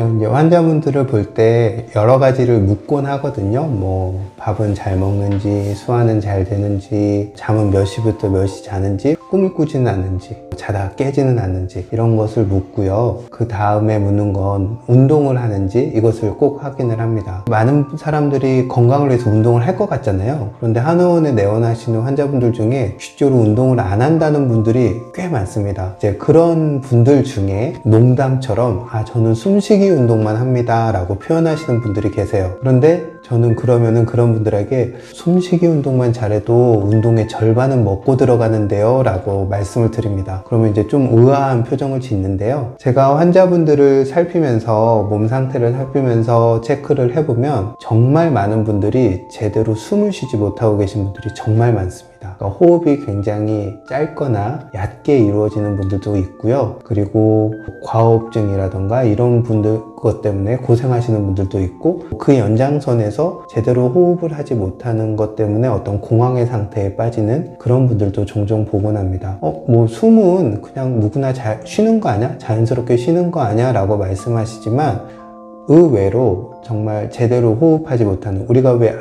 제가 이제 환자분들을 볼 때 여러 가지를 묻곤 하거든요. 뭐 밥은 잘 먹는지, 소화는 잘 되는지, 잠은 몇 시부터 몇 시 자는지, 꿈을 꾸지는 않는지, 자다가 깨지는 않는지 이런 것을 묻고요. 그 다음에 묻는 건 운동을 하는지 이것을 꼭 확인을 합니다. 많은 사람들이 건강을 위해서 운동을 할 것 같잖아요. 그런데 한의원에 내원하시는 환자분들 중에 실제로 운동을 안 한다는 분들이 꽤 많습니다. 이제 그런 분들 중에 농담처럼 저는 숨쉬기 운동만 합니다 라고 표현하시는 분들이 계세요. 그런데 저는 그러면은 그런 분들에게 숨쉬기 운동만 잘해도 운동의 절반은 먹고 들어가는데요 라고 말씀을 드립니다. 그러면 이제 좀 의아한 표정을 짓는데요. 제가 환자분들을 살피면서 몸 상태를 살피면서 체크를 해보면 정말 많은 분들이 제대로 숨을 쉬지 못하고 계신 분들이 정말 많습니다. 그러니까 호흡이 굉장히 짧거나 얕게 이루어지는 분들도 있고요. 그리고 과호흡증이라던가 이런 분들 것 때문에 고생하시는 분들도 있고, 그 연장선에서 제대로 호흡을 하지 못하는 것 때문에 어떤 공황의 상태에 빠지는 그런 분들도 종종 보곤 합니다. 뭐 숨은 그냥 누구나 잘 쉬는 거 아니야? 자연스럽게 쉬는 거 아니야? 라고 말씀하시지만 의외로 정말 제대로 호흡하지 못하는, 우리가 왜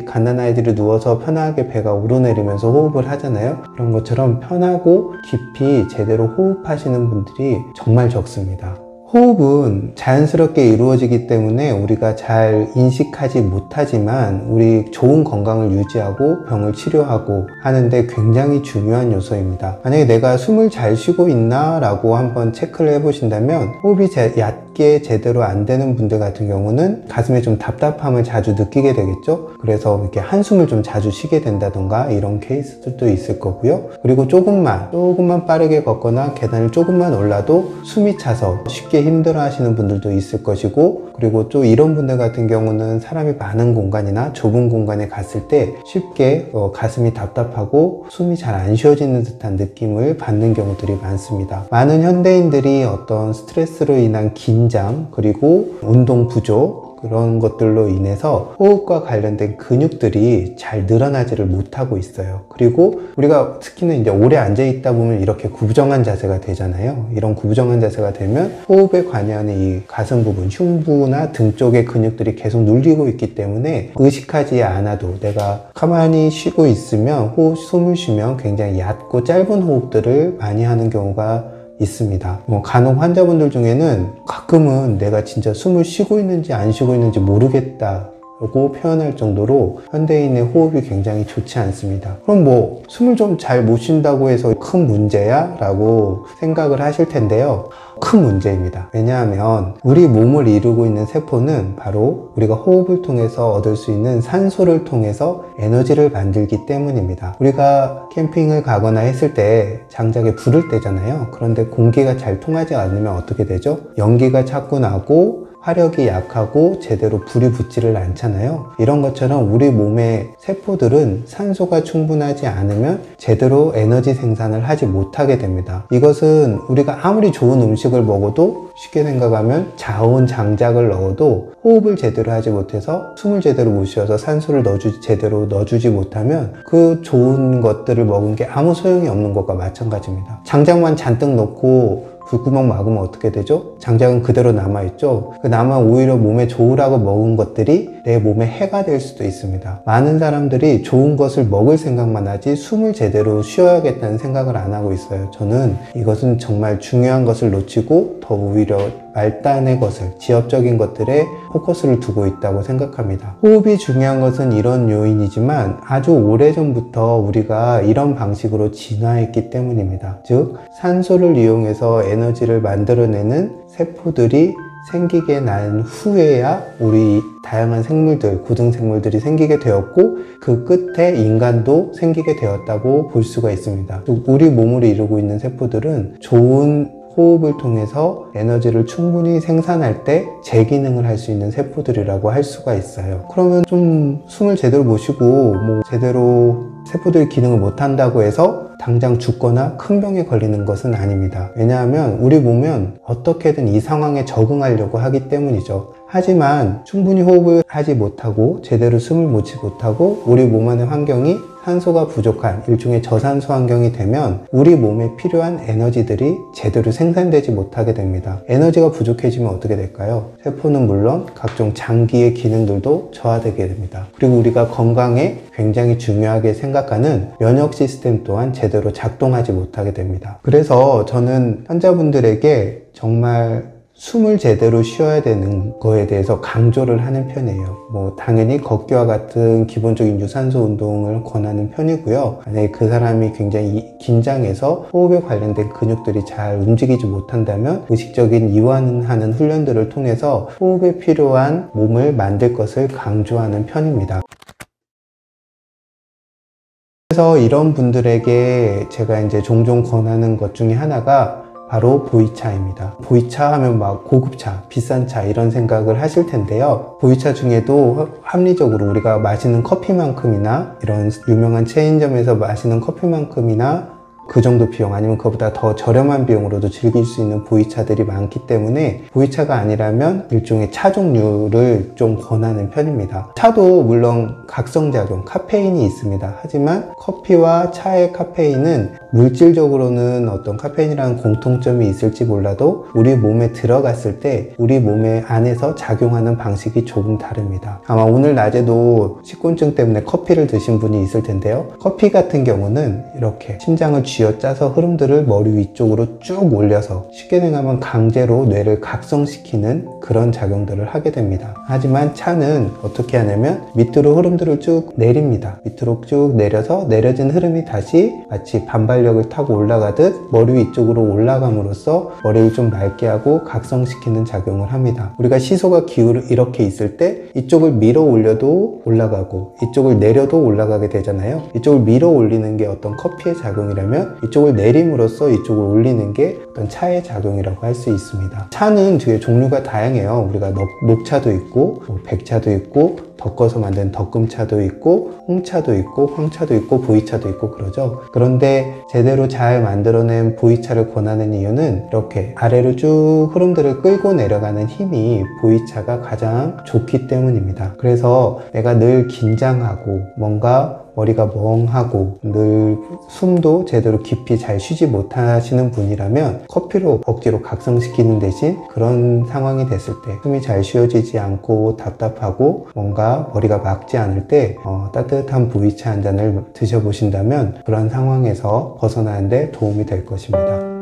갓난 아이들이 누워서 편하게 배가 오르내리면서 호흡을 하잖아요. 그런 것처럼 편하고 깊이 제대로 호흡하시는 분들이 정말 적습니다. 호흡은 자연스럽게 이루어지기 때문에 우리가 잘 인식하지 못하지만 우리 좋은 건강을 유지하고 병을 치료하고 하는데 굉장히 중요한 요소입니다. 만약에 내가 숨을 잘 쉬고 있나 라고 한번 체크를 해보신다면, 호흡이 얕게 제대로 안 되는 분들 같은 경우는 가슴에 좀 답답함을 자주 느끼게 되겠죠. 그래서 이렇게 한숨을 좀 자주 쉬게 된다던가 이런 케이스들도 있을 거고요. 그리고 조금만 빠르게 걷거나 계단을 조금만 올라도 숨이 차서 쉽게 힘들어 하시는 분들도 있을 것이고, 그리고 또 이런 분들 같은 경우는 사람이 많은 공간이나 좁은 공간에 갔을 때 쉽게 가슴이 답답하고 숨이 잘 안 쉬어지는 듯한 느낌을 받는 경우들이 많습니다. 많은 현대인들이 어떤 스트레스로 인한 긴장, 그리고 운동 부족, 그런 것들로 인해서 호흡과 관련된 근육들이 잘 늘어나지를 못하고 있어요. 그리고 우리가 특히나 이제 오래 앉아 있다 보면 이렇게 구부정한 자세가 되잖아요. 이런 구부정한 자세가 되면 호흡에 관여하는 이 가슴 부분, 흉부나 등 쪽의 근육들이 계속 눌리고 있기 때문에 의식하지 않아도 내가 가만히 쉬고 있으면 숨을 쉬면 굉장히 얕고 짧은 호흡들을 많이 하는 경우가 있습니다. 간혹 환자분들 중에는 가끔은 내가 진짜 숨을 쉬고 있는지 안 쉬고 있는지 모르겠다 라고 표현할 정도로 현대인의 호흡이 굉장히 좋지 않습니다. 그럼 숨을 좀 잘 못 쉰다고 해서 큰 문제야? 라고 생각을 하실 텐데요. 큰 문제입니다. 왜냐하면 우리 몸을 이루고 있는 세포는 바로 우리가 호흡을 통해서 얻을 수 있는 산소를 통해서 에너지를 만들기 때문입니다. 우리가 캠핑을 가거나 했을 때 장작에 불을 떼잖아요. 그런데 공기가 잘 통하지 않으면 어떻게 되죠? 연기가 자꾸 나고 화력이 약하고 제대로 불이 붙지를 않잖아요. 이런 것처럼 우리 몸의 세포들은 산소가 충분하지 않으면 제대로 에너지 생산을 하지 못하게 됩니다. 이것은 우리가 아무리 좋은 음식을 먹어도, 쉽게 생각하면 자온 장작을 넣어도 호흡을 제대로 하지 못해서 숨을 제대로 못 쉬어서 산소를 제대로 넣어주지 못하면 그 좋은 것들을 먹은 게 아무 소용이 없는 것과 마찬가지입니다. 장작만 잔뜩 넣고 불구멍 막으면 어떻게 되죠? 장작은 그대로 남아있죠. 오히려 몸에 좋으라고 먹은 것들이 내 몸에 해가 될 수도 있습니다. 많은 사람들이 좋은 것을 먹을 생각만 하지 숨을 제대로 쉬어야겠다는 생각을 안 하고 있어요. 저는 이것은 정말 중요한 것을 놓치고 더 오히려 말단의 것을, 지엽적인 것들에 포커스를 두고 있다고 생각합니다. 호흡이 중요한 것은 이런 요인이지만 아주 오래전부터 우리가 이런 방식으로 진화했기 때문입니다. 즉, 산소를 이용해서 에너지를 만들어내는 세포들이 생기게 난 후에야 우리 다양한 생물들, 고등생물들이 생기게 되었고, 그 끝에 인간도 생기게 되었다고 볼 수가 있습니다. 우리 몸을 이루고 있는 세포들은 좋은 호흡을 통해서 에너지를 충분히 생산할 때 재기능을 할 수 있는 세포들이라고 할 수가 있어요. 그러면 좀 숨을 제대로 못 쉬고 제대로 세포들이 기능을 못 한다고 해서 당장 죽거나 큰 병에 걸리는 것은 아닙니다. 왜냐하면 우리 몸은 어떻게든 이 상황에 적응하려고 하기 때문이죠. 하지만 충분히 호흡을 하지 못하고 제대로 숨을 못 쉬지 못하고 우리 몸 안의 환경이 산소가 부족한 일종의 저산소 환경이 되면 우리 몸에 필요한 에너지들이 제대로 생산되지 못하게 됩니다. 에너지가 부족해지면 어떻게 될까요? 세포는 물론 각종 장기의 기능들도 저하되게 됩니다. 그리고 우리가 건강에 굉장히 중요하게 생각하는 면역 시스템 또한 제대로 작동하지 못하게 됩니다. 그래서 저는 환자분들에게 정말 숨을 제대로 쉬어야 되는 거에 대해서 강조를 하는 편이에요. 당연히 걷기와 같은 기본적인 유산소 운동을 권하는 편이고요. 만약에 그 사람이 굉장히 긴장해서 호흡에 관련된 근육들이 잘 움직이지 못한다면 의식적인 이완하는 훈련들을 통해서 호흡에 필요한 몸을 만들 것을 강조하는 편입니다. 그래서 이런 분들에게 제가 이제 종종 권하는 것 중에 하나가 바로 보이차입니다. 보이차 하면 막 고급차, 비싼 차 이런 생각을 하실 텐데요. 보이차 중에도 합리적으로 우리가 마시는 커피만큼이나 이런 유명한 체인점에서 마시는 커피만큼이나 그 정도 비용 아니면 그보다 더 저렴한 비용으로도 즐길 수 있는 보이차들이 많기 때문에 보이차가 아니라면 일종의 차 종류를 좀 권하는 편입니다. 차도 물론 각성작용, 카페인이 있습니다. 하지만 커피와 차의 카페인은 물질적으로는 어떤 카페인이라는 공통점이 있을지 몰라도 우리 몸에 들어갔을 때 우리 몸의 안에서 작용하는 방식이 조금 다릅니다. 아마 오늘 낮에도 식곤증 때문에 커피를 드신 분이 있을 텐데요. 커피 같은 경우는 이렇게 심장을 쥐어짜서 흐름들을 머리 위쪽으로 쭉 올려서 쉽게 생각하면 강제로 뇌를 각성시키는 그런 작용들을 하게 됩니다. 하지만 차는 어떻게 하냐면 밑으로 흐름들을 쭉 내립니다. 밑으로 쭉 내려서 내려진 흐름이 다시 마치 반발력을 타고 올라가듯 머리 위쪽으로 올라감으로써 머리를 좀 맑게 하고 각성시키는 작용을 합니다. 우리가 시소가 기울어 이렇게 있을 때 이쪽을 밀어 올려도 올라가고 이쪽을 내려도 올라가게 되잖아요. 이쪽을 밀어 올리는 게 어떤 커피의 작용이라면 이쪽을 내림으로써 이쪽을 올리는 게 어떤 차의 작용이라고 할 수 있습니다. 차는 되게 종류가 다양해요. 우리가 녹차도 있고 백차도 있고 덕거서 만든 덕금차도 있고 홍차도 있고 황차도 있고 보이차도 있고 그러죠. 그런데 제대로 잘 만들어낸 보이차를 권하는 이유는 이렇게 아래로 쭉 흐름들을 끌고 내려가는 힘이 보이차가 가장 좋기 때문입니다. 그래서 내가 늘 긴장하고 뭔가 머리가 멍하고 늘 숨도 제대로 깊이 잘 쉬지 못하시는 분이라면 커피로 억지로 각성시키는 대신 그런 상황이 됐을 때 숨이 잘 쉬어지지 않고 답답하고 뭔가 머리가 맑지 않을 때 따뜻한 보이차 한 잔을 드셔보신다면 그런 상황에서 벗어나는 데 도움이 될 것입니다.